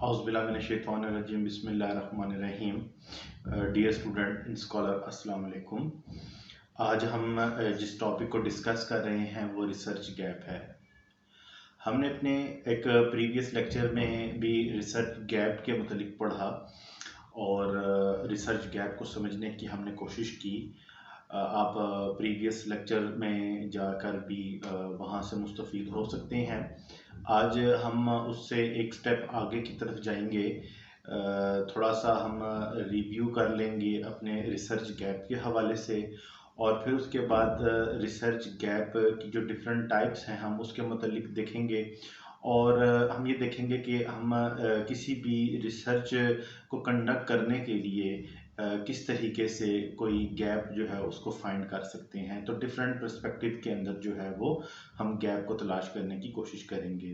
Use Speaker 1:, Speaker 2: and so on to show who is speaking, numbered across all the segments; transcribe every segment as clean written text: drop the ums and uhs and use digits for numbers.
Speaker 1: औज़ुबिल्लाहिमिनश्शैतानिर्रजीम बिस्मिल्लाहिर्रहमानिर्रहीम। Dear student and scholar, अस्सलाम वालेकुम। आज हम जिस टॉपिक को डिस्कस कर रहे हैं वो रिसर्च गैप है। हमने अपने एक प्रीवियस लेक्चर में भी रिसर्च गैप के मुतालिक पढ़ा और रिसर्च गैप को समझने की हमने कोशिश की। आप प्रीवियस लेक्चर में जाकर भी वहाँ से मुस्तफ़ीद हो सकते हैं। आज हम उससे एक स्टेप आगे की तरफ जाएंगे। थोड़ा सा हम रिव्यू कर लेंगे अपने रिसर्च गैप के हवाले से और फिर उसके बाद रिसर्च गैप की जो डिफरेंट टाइप्स हैं हम उसके मुतालिक देखेंगे और हम ये देखेंगे कि हम किसी भी रिसर्च को कंडक्ट करने के लिए किस तरीके से कोई गैप जो है उसको फाइंड कर सकते हैं। तो डिफरेंट पर्सपेक्टिव के अंदर जो है वो हम गैप को तलाश करने की कोशिश करेंगे।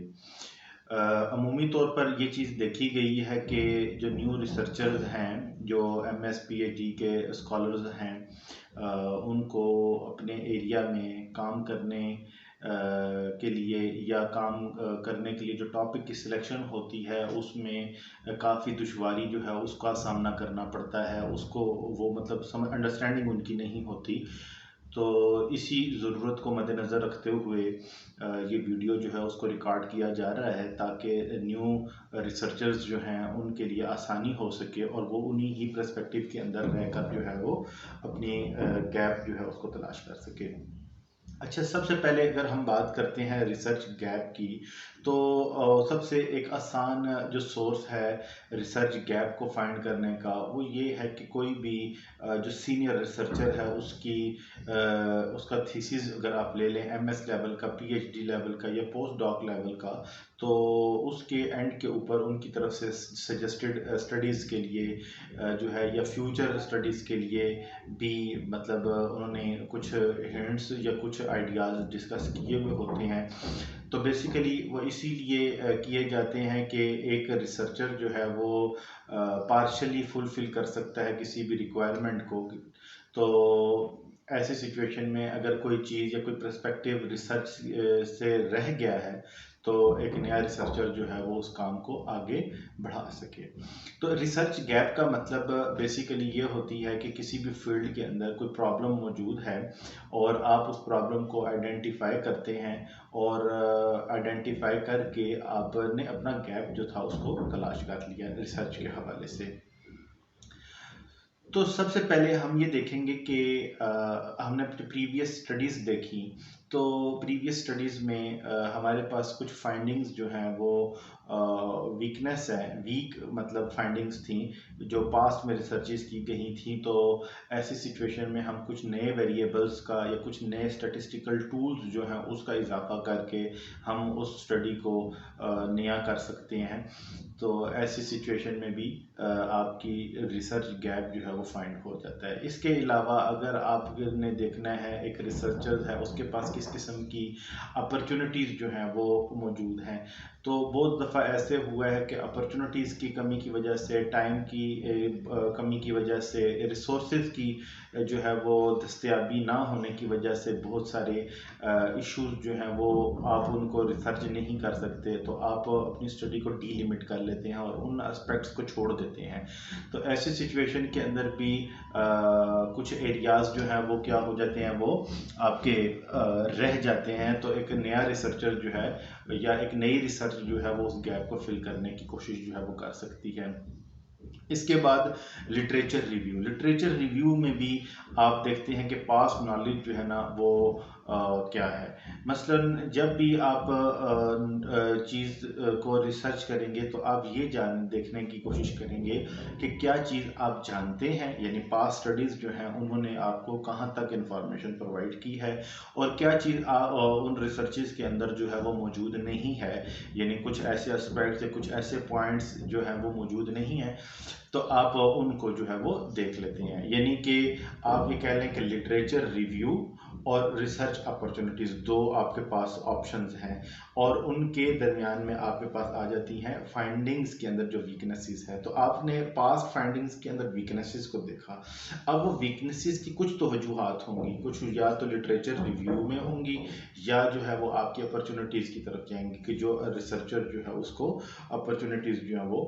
Speaker 1: अमूमी तौर पर ये चीज़ देखी गई है कि जो न्यू रिसर्चर्स हैं, जो MS PhD के स्कॉलर्स हैं, उनको अपने एरिया में काम करने के लिए या काम करने के लिए जो टॉपिक की सिलेक्शन होती है उसमें काफ़ी दुश्वारी जो है उसका सामना करना पड़ता है। उसको वो मतलब अंडरस्टैंडिंग उनकी नहीं होती। तो इसी ज़रूरत को मद्देनज़र रखते हुए ये वीडियो जो है उसको रिकॉर्ड किया जा रहा है ताकि न्यू रिसर्चर्स जो हैं उनके लिए आसानी हो सके और वो उन्हीं ही पर्सपेक्टिव के अंदर रहकर जो है वो अपनी गैप जो है उसको तलाश कर सके। अच्छा, सबसे पहले अगर हम बात करते हैं रिसर्च गैप की, तो सबसे एक आसान जो सोर्स है रिसर्च गैप को फाइंड करने का वो ये है कि कोई भी जो सीनियर रिसर्चर है उसका थीसिस अगर आप ले लें MS लेवल का, PhD लेवल का या पोस्ट डॉक लेवल का, तो उसके एंड के ऊपर उनकी तरफ से सजेस्टेड स्टडीज़ के लिए जो है या फ्यूचर स्टडीज़ के लिए भी मतलब उन्होंने कुछ हिंट्स या कुछ आइडियाज़ डिस्कस किए हुए होते हैं। तो बेसिकली वो इसीलिए किए जाते हैं कि एक रिसर्चर जो है वो पार्शली फुलफ़िल कर सकता है किसी भी रिक्वायरमेंट को। तो ऐसे सिचुएशन में अगर कोई चीज़ या कोई पर्सपेक्टिव रिसर्च से रह गया है तो एक नया रिसर्चर जो है वो उस काम को आगे बढ़ा सके। तो रिसर्च गैप का मतलब बेसिकली ये होती है कि किसी भी फील्ड के अंदर कोई प्रॉब्लम मौजूद है और आप उस प्रॉब्लम को आइडेंटिफाई करते हैं और आइडेंटिफाई करके आपने अपना गैप जो था उसको तलाश कर लिया रिसर्च के हवाले से। तो सबसे पहले हम ये देखेंगे कि हमने अपनी प्रीवियस स्टडीज़ देखी। तो प्रीवियस स्टडीज़ में हमारे पास कुछ फाइंडिंग्स जो हैं वो वीकनेस है, वीक मतलब फाइंडिंग्स थी जो पास्ट में रिसर्चेस की गई थी। तो ऐसी सिचुएशन में हम कुछ नए वेरिएबल्स का या कुछ नए स्टैटिस्टिकल टूल्स जो हैं उसका इजाफा करके हम उस स्टडी को नया कर सकते हैं। तो ऐसी सिचुएशन में भी आपकी रिसर्च गैप जो है वो फाइंड हो जाता है। इसके अलावा अगर आपने देखना है एक रिसर्चर है उसके पास किस किस्म की अपॉर्चुनिटीज़ जो हैं वो मौजूद हैं, तो बहुत दफ़ा ऐसे हुआ है कि अपॉर्चुनिटीज़ की कमी की वजह से, टाइम की कमी की वजह से, रिसोर्सेज की जो है वो दस्तयाबी ना होने की वजह से बहुत सारे इश्यूज जो हैं वो आप उनको रिसर्च नहीं कर सकते। तो आप अपनी स्टडी को डीलिमिट कर लेते हैं और उन एस्पेक्ट्स को छोड़ देते हैं। तो ऐसी सिचुएशन के अंदर भी कुछ एरियाज़ जो हैं वो क्या हो जाते हैं, वो आपके रह जाते हैं। तो एक नया रिसर्चर जो है या एक नई रिसर्च जो है वो उस गैप को फिल करने की कोशिश जो है वो कर सकती है। इसके बाद लिटरेचर रिव्यू में भी आप देखते हैं कि पास्ट नॉलेज जो है ना वो क्या है। मसलन जब भी आप चीज़ को रिसर्च करेंगे तो आप ये देखने की कोशिश करेंगे कि क्या चीज़ आप जानते हैं, यानी पास्ट स्टडीज़ जो हैं उन्होंने आपको कहाँ तक इंफॉर्मेशन प्रोवाइड की है और क्या चीज़ उन रिसर्चेस के अंदर जो है वो मौजूद नहीं है, यानी कुछ ऐसे एस्पेक्ट्स या कुछ ऐसे पॉइंट्स जो हैं वो मौजूद नहीं है। तो आप उनको जो है वो देख लेते हैं। यानी कि आप ये कह लें कि लिटरेचर रिव्यू और रिसर्च अपॉर्चुनिटीज़ दो आपके पास ऑप्शंस हैं और उनके दरमियान में आपके पास आ जाती हैं फाइंडिंग्स के अंदर जो वीकनेसेस है। तो आपने पास्ट फाइंडिंग्स के अंदर वीकनेसेस को देखा, अब वो वीकनेसेस की कुछ तो वजूहात होंगी, कुछ या तो लिटरेचर रिव्यू में होंगी या जो है वो आपकी अपॉर्चुनिटीज़ की तरफ जाएंगी कि जो रिसर्चर जो है उसको अपॉर्चुनिटीज़ जो है वो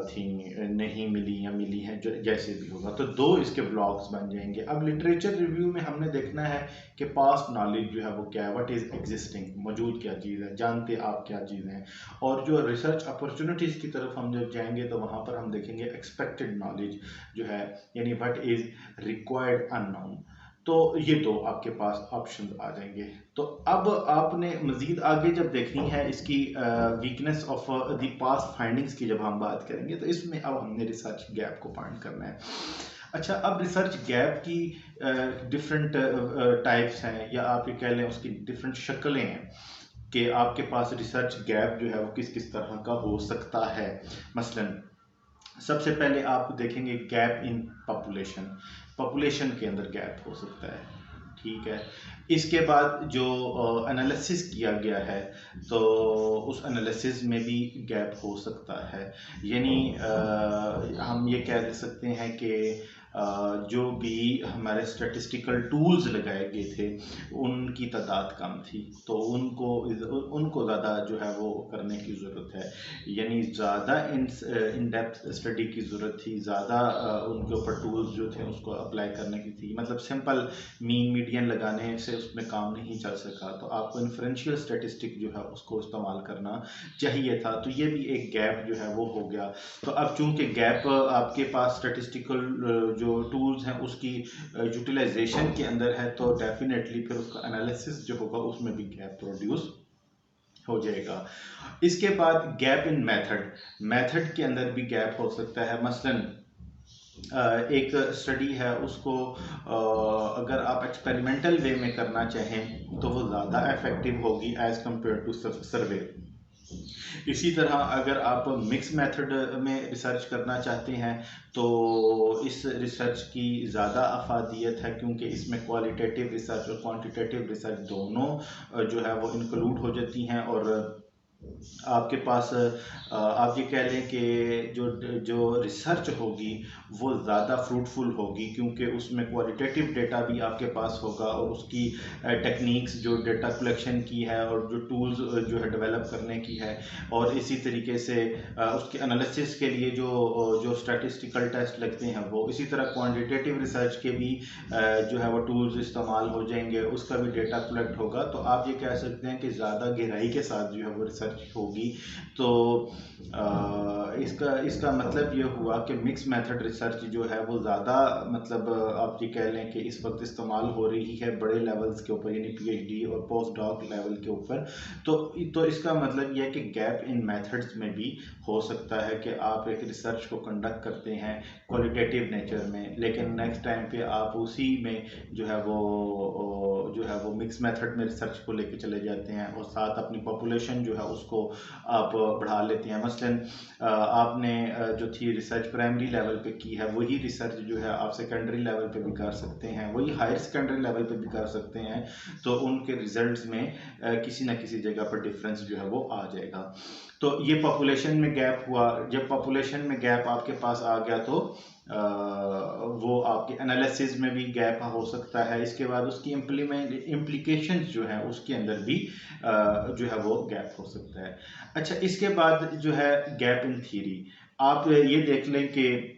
Speaker 1: थी नहीं मिली या मिली हैं, जो जैसे भी होगा। तो दो इसके ब्लॉक्स बन जाएंगे। अब लिटरेचर रिव्यू में हमने देखना है कि पास्ट नॉलेज जो है वो क्या है, व्हाट इज़ एग्जिस्टिंग, मौजूद क्या चीज़ है, जानते आप क्या चीज़ हैं। और जो रिसर्च अपॉर्चुनिटीज़ की तरफ हम जब जाएंगे तो वहाँ पर हम देखेंगे एक्सपेक्टेड नॉलेज जो है, यानी व्हाट इज़ रिक्वायर्ड अननोन। तो ये दो आपके पास ऑप्शन आ जाएंगे। तो अब आपने मज़ीद आगे जब देखनी है इसकी weakness of the past findings की जब हम बात करेंगे तो इसमें अब हमने रिसर्च गैप को फाइंड करना है। अच्छा, अब रिसर्च गैप की डिफरेंट टाइप्स हैं या आप ये कह लें उसकी डिफरेंट शक्लें हैं कि आपके पास रिसर्च गैप जो है वो किस किस तरह का हो सकता है। मसलन सबसे पहले आप देखेंगे गैप इन पॉपुलेशन के अंदर गैप हो सकता है, ठीक है। इसके बाद जो एनालिसिस किया गया है तो उस एनालिसिस में भी गैप हो सकता है, यानी हम ये कह सकते हैं कि जो भी हमारे स्टैटिस्टिकल टूल्स लगाए गए थे उनकी तादाद कम थी, तो उनको ज़्यादा जो है वो करने की ज़रूरत है, यानी ज़्यादा इन डेप्थ स्टडी की ज़रूरत थी, ज़्यादा उनके ऊपर टूल्स जो थे उसको अप्लाई करने की थी। मतलब सिंपल मीन मीडियन लगाने से उसमें काम नहीं चल सका, तो आपको इन्फ्रेंशियल स्टैटिस्टिक जो है उसको इस्तेमाल करना चाहिए था। तो ये भी एक गैप जो है वो हो गया। तो अब चूंकि गैप आपके पास स्टैटिस्टिकल जो टूल्स हैं उसकी यूटिलाइजेशन के अंदर है, तो डेफिनेटली फिर उसका एनालिसिस जो होगा उसमें भी गैप प्रोड्यूस हो जाएगा। इसके बाद गैप इन मेथड के अंदर भी गैप हो सकता है। मसलन एक स्टडी है उसको अगर आप एक्सपेरिमेंटल वे में करना चाहें तो वो ज़्यादा इफेक्टिव होगी एज़ कम्पेयर टू सर्वे। इसी तरह अगर आप मिक्स मेथड में रिसर्च करना चाहते हैं तो इस रिसर्च की ज़्यादा अफादियत है, क्योंकि इसमें क्वालिटेटिव रिसर्च और क्वांटिटेटिव रिसर्च दोनों जो है वो इंक्लूड हो जाती हैं। और आपके पास आप ये कह लें कि जो रिसर्च होगी वो ज़्यादा फ्रूटफुल होगी, क्योंकि उसमें क्वालिटेटिव डेटा भी आपके पास होगा और उसकी टेक्निक्स जो डेटा कलेक्शन की है और जो टूल्स जो है डेवलप करने की है, और इसी तरीके से उसके एनालिसिस के लिए जो स्टैटिस्टिकल टेस्ट लगते हैं वो, इसी तरह क्वांटिटेटिव रिसर्च के भी जो है वो टूल्स इस्तेमाल हो जाएंगे, उसका भी डेटा कलेक्ट होगा। तो आप ये कह सकते हैं कि ज़्यादा गहराई के साथ जो है वो रिसर्च होगी। तो इसका मतलब ये हुआ कि मिक्स मेथड रिसर्च जो है वो ज़्यादा, मतलब आप ये कह लें कि इस वक्त इस्तेमाल हो रही है बड़े लेवल्स के ऊपर, यानी पीएचडी और पोस्ट डॉक लेवल के ऊपर। तो इसका मतलब यह है कि गैप इन मेथड्स में भी हो सकता है कि आप एक रिसर्च को कंडक्ट करते हैं क्वालिटेटिव नेचर में, लेकिन नेक्स्ट टाइम पे आप उसी में जो है वो मिक्स मेथड में रिसर्च को लेके चले जाते हैं और साथ अपनी पॉपुलेशन जो है उसको आप बढ़ा लेते हैं। मसलन आपने जो थी रिसर्च प्राइमरी लेवल पे की है, वही रिसर्च जो है आप सेकेंडरी लेवल पे भी कर सकते हैं, वही हायर सेकेंडरी लेवल पे भी कर सकते हैं। तो उनके रिजल्ट्स में किसी न किसी जगह पर डिफरेंस जो है वो आ जाएगा। तो ये पॉपुलेशन में गैप हुआ। जब पॉपुलेशन में गैप आपके पास आ गया तो वो आपके एनालिसिस में भी गैप हो सकता है। इसके बाद उसकी इम्प्लीकेशंस जो है उसके अंदर भी जो है वो गैप हो सकता है। अच्छा, इसके बाद जो है गैप इन थ्योरी। आप ये देख लें कि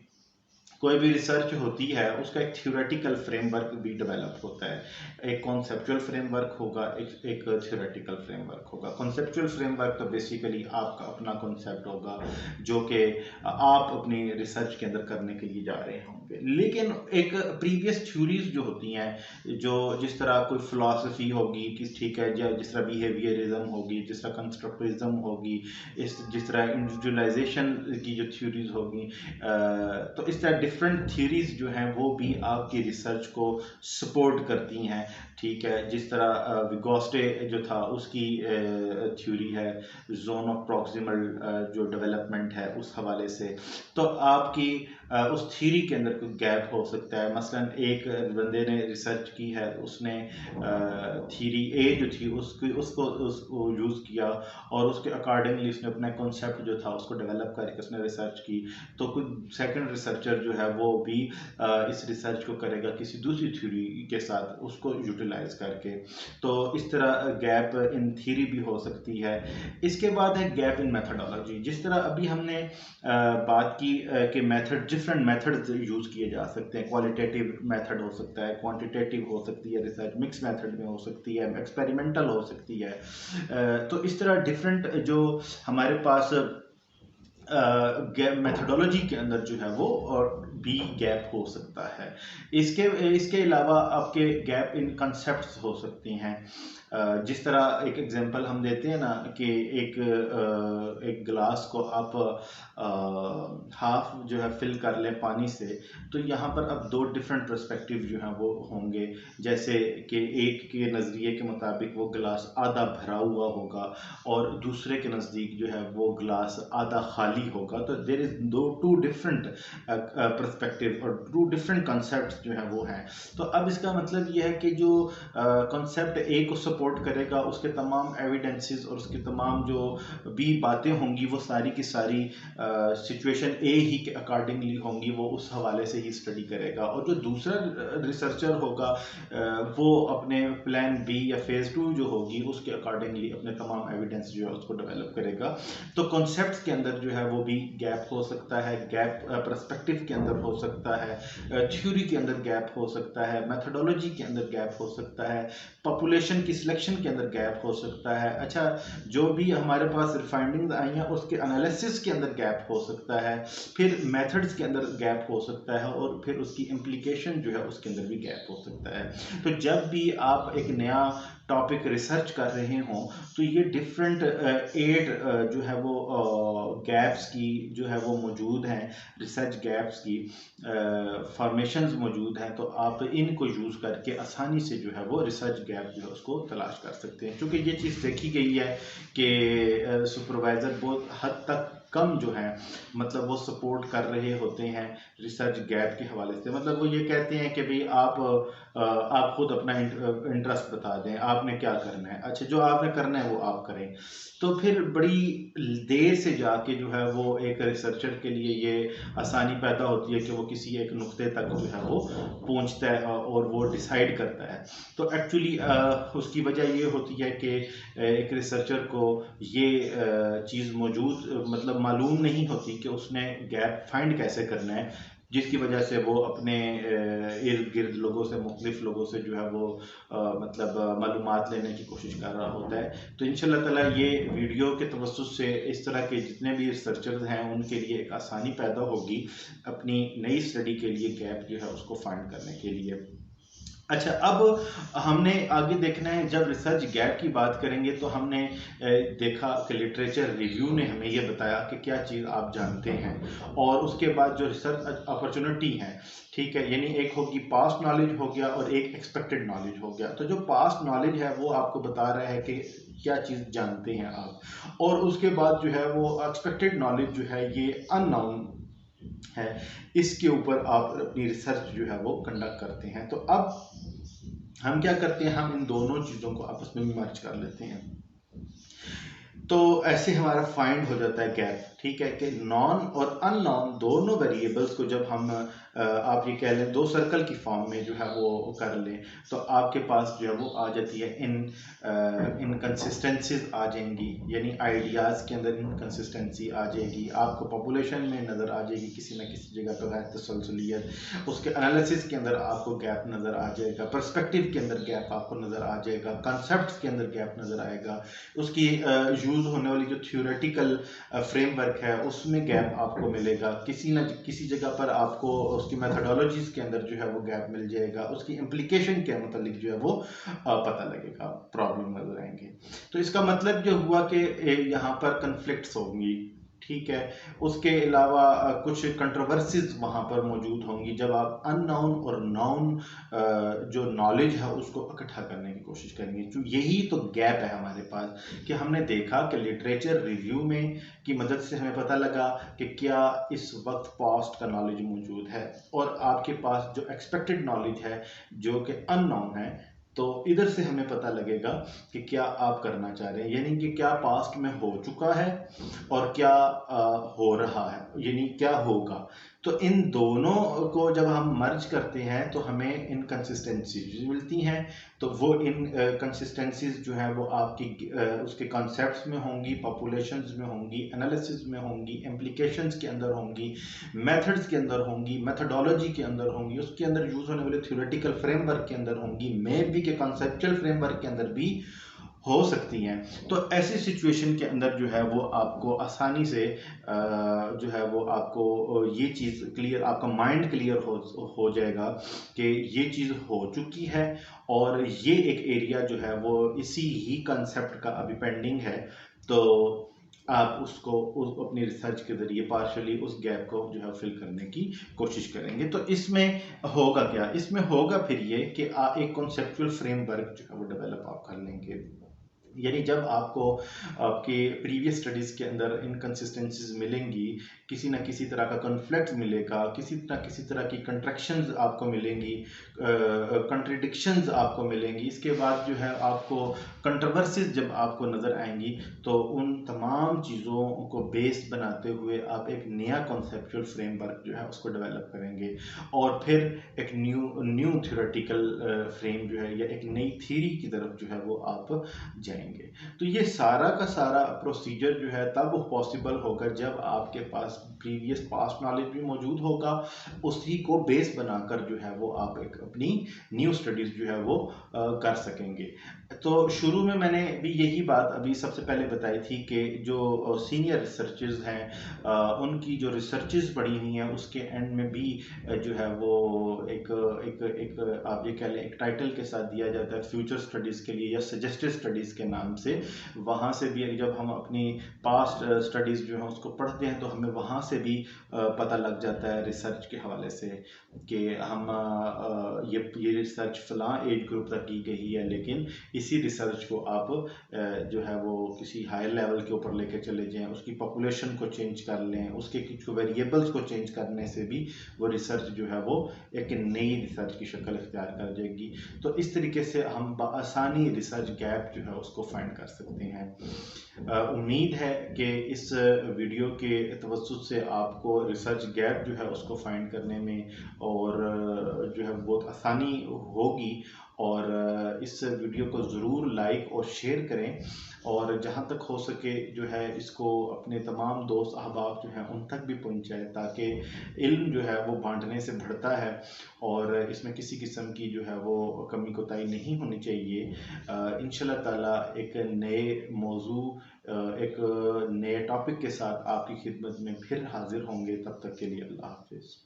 Speaker 1: कोई भी रिसर्च होती है उसका एक थ्योरेटिकल फ्रेमवर्क भी डेवलप होता है, एक कॉन्सेप्चुअल फ्रेमवर्क होगा, एक थ्योरेटिकल फ्रेमवर्क होगा। कॉन्सेप्चुअल फ्रेमवर्क तो बेसिकली आपका अपना कॉन्सेप्ट होगा जो कि आप अपनी रिसर्च के अंदर करने के लिए जा रहे होंगे, लेकिन एक प्रीवियस थ्योरीज जो होती हैं, जो जिस तरह कोई फिलॉसफी होगी कि ठीक है, जिस तरह बिहेवियरिज्म होगी, जिस तरह कंस्ट्रक्टिविज्म होगी, जिस तरह इंडिविजुअलाइजेशन की जो थ्योरीज होगी, तो इस तरह डिफरेंट थ्योरीज जो हैं वो भी आपकी रिसर्च को सपोर्ट करती हैं, ठीक है। जिस तरह विगोस्टे जो था उसकी थ्योरी है जोन ऑफ प्रॉक्सिमल जो डेवलपमेंट है उस हवाले से, तो आपकी उस थ्योरी के अंदर कोई गैप हो सकता है। मसलन एक बंदे ने रिसर्च की है, उसने थ्योरी ए जो थी उसको यूज़ किया और उसके अकॉर्डिंगली उसने अपना कॉन्सेप्ट जो था उसको डेवलप करके उसने रिसर्च की, तो कोई सेकंड रिसर्चर जो है वो भी इस रिसर्च को करेगा किसी दूसरी थ्योरी के साथ उसको यूटिलाइज करके। तो इस तरह गैप इन थ्योरी भी हो सकती है। इसके बाद है गैप इन मेथडोलॉजी। जिस तरह अभी हमने बात की कि मेथड, डिफरेंट मेथड्स यूज़ किए जा सकते हैं। क्वालिटेटिव मेथड हो सकता है, क्वांटिटेटिव हो सकती है रिसर्च, मिक्स मेथड में हो सकती है, एक्सपेरिमेंटल हो सकती है। तो इस तरह डिफरेंट जो हमारे पास मेथडोलॉजी के अंदर जो है वो और भी गैप हो सकता है। इसके अलावा आपके गैप इन कंसेप्ट्स हो सकती हैं। जिस तरह एक एग्जांपल हम देते हैं ना कि एक गिलास को आप हाफ जो है फिल कर लें पानी से, तो यहाँ पर अब दो डिफरेंट पर्सपेक्टिव जो हैं वो होंगे। जैसे कि एक के नज़रिए के मुताबिक वो गिलास आधा भरा हुआ होगा और दूसरे के नज़दीक जो है वो गिलास आधा खाली होगा। तो there is two different perspective और टू डिफरेंट कॉन्सेप्ट्स जो है वो हैं। तो अब इसका मतलब ये है कि जो कॉन्सेप्ट ए को सपोर्ट करेगा उसके तमाम एविडेंसेस और उसके तमाम जो भी बातें होंगी वो सारी की सारी सिचुएशन ए ही के अकॉर्डिंगली होंगी, वो उस हवाले से ही स्टडी करेगा। और जो दूसरा रिसर्चर होगा वो अपने प्लान बी या फेज़ 2 जो होगी उसके अकॉर्डिंगली अपने तमाम एविडेंस जो है उसको डेवलप करेगा। तो कॉन्सेप्ट्स के अंदर जो है वो भी गैप हो सकता है, गैप पर्सपेक्टिव के अंदर हो सकता है, थ्योरी के अंदर गैप हो सकता है, मेथडोलॉजी के अंदर गैप हो सकता है, पॉपुलेशन की सिलेक्शन के अंदर गैप हो सकता है। अच्छा, जो भी हमारे पास फाइंडिंग्स आई हैं उसके एनालिसिस के अंदर गैप हो सकता है, फिर मेथड्स के अंदर गैप हो सकता है और फिर उसकी इम्प्लीकेशन जो है उसके अंदर भी गैप हो सकता है। तो जब भी आप एक नया टॉपिक रिसर्च कर रहे हों तो ये डिफरेंट एड जो है वो गैप्स की जो है वो मौजूद हैं, रिसर्च गैप्स की फॉर्मेशंस मौजूद हैं। तो आप इनको यूज़ करके आसानी से जो है वो रिसर्च गैप जो है उसको तलाश कर सकते हैं। क्योंकि ये चीज़ देखी गई है कि सुपरवाइज़र बहुत हद तक कम जो है मतलब वो सपोर्ट कर रहे होते हैं रिसर्च गैप के हवाले से। मतलब वो ये कहते हैं कि भाई आप खुद अपना इंटरेस्ट बता दें, आपने क्या करना है। अच्छा, जो आपने करना है वो आप करें। तो फिर बड़ी देर से जाके जो है वो एक रिसर्चर के लिए ये आसानी पैदा होती है कि वो किसी एक नुक्ते तक जो है वो पहुंचता है और वो डिसाइड करता है। तो एक्चुअली उसकी वजह ये होती है कि एक रिसर्चर को ये चीज़ मौजूद मतलब मालूम नहीं होती कि उसने गैप फाइंड कैसे करना है, जिसकी वजह से वो अपने इर्द गिर्द लोगों से, मुख्तलिफ लोगों से जो है वो मतलब मालूमात लेने की कोशिश कर रहा होता है। तो इंशाल्लाह ताला ये वीडियो के तवस्सुस से इस तरह के जितने भी रिसर्चर्स हैं उनके लिए एक आसानी पैदा होगी अपनी नई स्टडी के लिए गैप जो है उसको फाइंड करने के लिए। अच्छा, अब हमने आगे देखना है, जब रिसर्च गैप की बात करेंगे तो हमने देखा कि लिटरेचर रिव्यू ने हमें ये बताया कि क्या चीज़ आप जानते हैं, और उसके बाद जो रिसर्च अपॉर्चुनिटी है, ठीक है, यानी एक होगी पास्ट नॉलेज हो गया और एक एक्सपेक्टेड नॉलेज हो गया। तो जो पास्ट नॉलेज है वो आपको बता रहा है कि क्या चीज़ जानते हैं आप, और उसके बाद जो है वो एक्सपेक्टेड नॉलेज जो है ये अननोन है, इसके ऊपर आप अपनी रिसर्च जो है वो कंडक्ट करते हैं। तो अब हम क्या करते हैं, हम इन दोनों चीज़ों को आपस में मर्ज कर लेते हैं। तो ऐसे हमारा फाइंड हो जाता है गैप, ठीक है, कि नॉन और अननोन दोनों वेरिएबल्स को जब हम आप ये कह लें दो सर्कल की फॉर्म में जो है वो कर लें तो आपके पास जो है वो आ जाती है इनकंसिस्टेंसीज आ जाएंगी, यानी आइडियाज़ के अंदर इनकंसिस्टेंसी आ जाएगी, आपको पॉपुलेशन में नज़र आ जाएगी किसी न किसी जगह पर गैर तसलसलियत, उसके एनालिसिस के अंदर आपको गैप नज़र आ जाएगा, पर्सपेक्टिव के अंदर गैप आपको नज़र आ जाएगा, कॉन्सेप्ट्स के अंदर गैप नज़र आएगा, उसकी यूज़ होने वाली जो थ्योरेटिकल फ्रेमवर्क है उसमें गैप आपको मिलेगा, किसी न किसी जगह पर आपको उसकी मेथडोलॉजीज के अंदर जो है वो गैप मिल जाएगा, उसकी इम्प्लीकेशन के मतलब जो है वो पता लगेगा, प्रॉब्लम नजर आएंगे। तो इसका मतलब जो हुआ कि यहाँ पर कन्फ्लिक्ट्स होंगी, ठीक है। उसके अलावा कुछ कंट्रोवर्सीज वहाँ पर मौजूद होंगी जब आप अननाउन और नाउन जो नॉलेज है उसको इकट्ठा करने की कोशिश करेंगे। तो यही तो गैप है हमारे पास कि हमने देखा कि लिटरेचर रिव्यू में की मदद से हमें पता लगा कि क्या इस वक्त पास्ट का नॉलेज मौजूद है और आपके पास जो एक्सपेक्टेड नॉलेज है जो कि अननोन है। तो इधर से हमें पता लगेगा कि क्या आप करना चाह रहे हैं, यानी कि क्या पास्ट में हो चुका है और क्या हो रहा है, यानी क्या होगा। तो इन दोनों को जब हम मर्ज करते हैं तो हमें इनकंसिस्टेंसीज मिलती हैं। तो वो इन कंसिस्टेंसीज जो है वो आपकी उसके कॉन्सेप्ट्स में होंगी, पॉपुलेशंस में होंगी, एनालिसिस में होंगी, इम्प्लीकेशंस के अंदर होंगी, मेथड्स के अंदर होंगी, मेथडोलॉजी के अंदर होंगी, उसके अंदर यूज होने वाले थ्योरेटिकल फ्रेमवर्क के अंदर होंगी, मे बी के कॉन्सेप्चुअल फ्रेमवर्क के अंदर भी हो सकती हैं। तो ऐसी सिचुएशन के अंदर जो है वो आपको आसानी से जो है वो आपको ये चीज़ क्लियर, आपका माइंड क्लियर हो जाएगा कि ये चीज़ हो चुकी है और ये एक एरिया जो है वो इसी ही कंसेप्ट का अभी पेंडिंग है। तो आप उसको अपनी रिसर्च के जरिए पार्शली उस गैप को जो है फिल करने की कोशिश करेंगे। तो इसमें होगा क्या, इसमें होगा फिर ये कि एक कॉन्सेप्चुअल फ्रेमवर्क जो है वो डेवलप आप कर लेंगे। यानी जब आपको आपके प्रीवियस स्टडीज़ के अंदर इनकन्सिस्टेंसीज मिलेंगी, किसी ना किसी तरह का कॉन्फ्लिक्ट मिलेगा, किसी तरह की कंट्रैक्शंस आपको मिलेंगी, कंट्रडिक्शंस आपको मिलेंगी, इसके बाद जो है आपको कंट्रोवर्सीज जब आपको नज़र आएंगी तो उन तमाम चीज़ों को बेस बनाते हुए आप एक नया कॉन्सेप्चुअल फ्रेमवर्क जो है उसको डेवलप करेंगे और फिर एक न्यू थ्योरेटिकल फ्रेम जो है या एक नई थ्योरी की तरफ जो है वो आप जाएंगे। तो ये सारा का सारा प्रोसीजर जो है तब पॉसिबल होगा जब आपके पास प्रीवियस पास्ट नॉलेज भी मौजूद होगा, उसी को बेस बनाकर जो है वो आप एक अपनी न्यू स्टडीज जो है वो कर सकेंगे। तो शुरू में मैंने भी यही बात अभी सबसे पहले बताई थी कि जो सीनियर रिसर्चर्स हैं उनकी जो रिसर्चेस पढ़ी हुई हैं उसके एंड में भी जो है वो एक एक एक आप ये कह लें एक टाइटल के साथ दिया जाता है फ्यूचर स्टडीज़ के लिए या सजेस्टेड स्टडीज़ के नाम से। वहाँ से भी जब हम अपनी पास्ट स्टडीज़ जो है उसको पढ़ते हैं तो हमें वहाँ से भी पता लग जाता है रिसर्च के हवाले से कि हम ये रिसर्च फलां एज ग्रुप तक की गई है, लेकिन इसी रिसर्च को आप जो है वो किसी हायर लेवल के ऊपर लेके चले जाएं, उसकी पॉपुलेशन को चेंज कर लें, उसके कुछ वेरिएबल्स को चेंज करने से भी वो रिसर्च जो है वो एक नई रिसर्च की शक्ल इख्तियार कर जाएगी। तो इस तरीके से हम बआसानी रिसर्च गैप जो है उसको फाइंड कर सकते हैं। उम्मीद है कि इस वीडियो के तवज्जुह से आपको रिसर्च गैप जो है उसको फाइंड करने में और जो है बहुत आसानी होगी। और इस वीडियो को ज़रूर लाइक और शेयर करें और जहाँ तक हो सके जो है इसको अपने तमाम दोस्त अहबाब जो हैं उन तक भी पहुँचाए ताकि इल्म जो है वो बांटने से बढ़ता है और इसमें किसी किस्म की जो है वो कमी कोताही नहीं होनी चाहिए। इंशाल्लाह ताला एक नए मौजू एक नए टॉपिक के साथ आपकी खिदमत में फिर हाजिर होंगे। तब तक के लिए अल्लाह हाफिज़।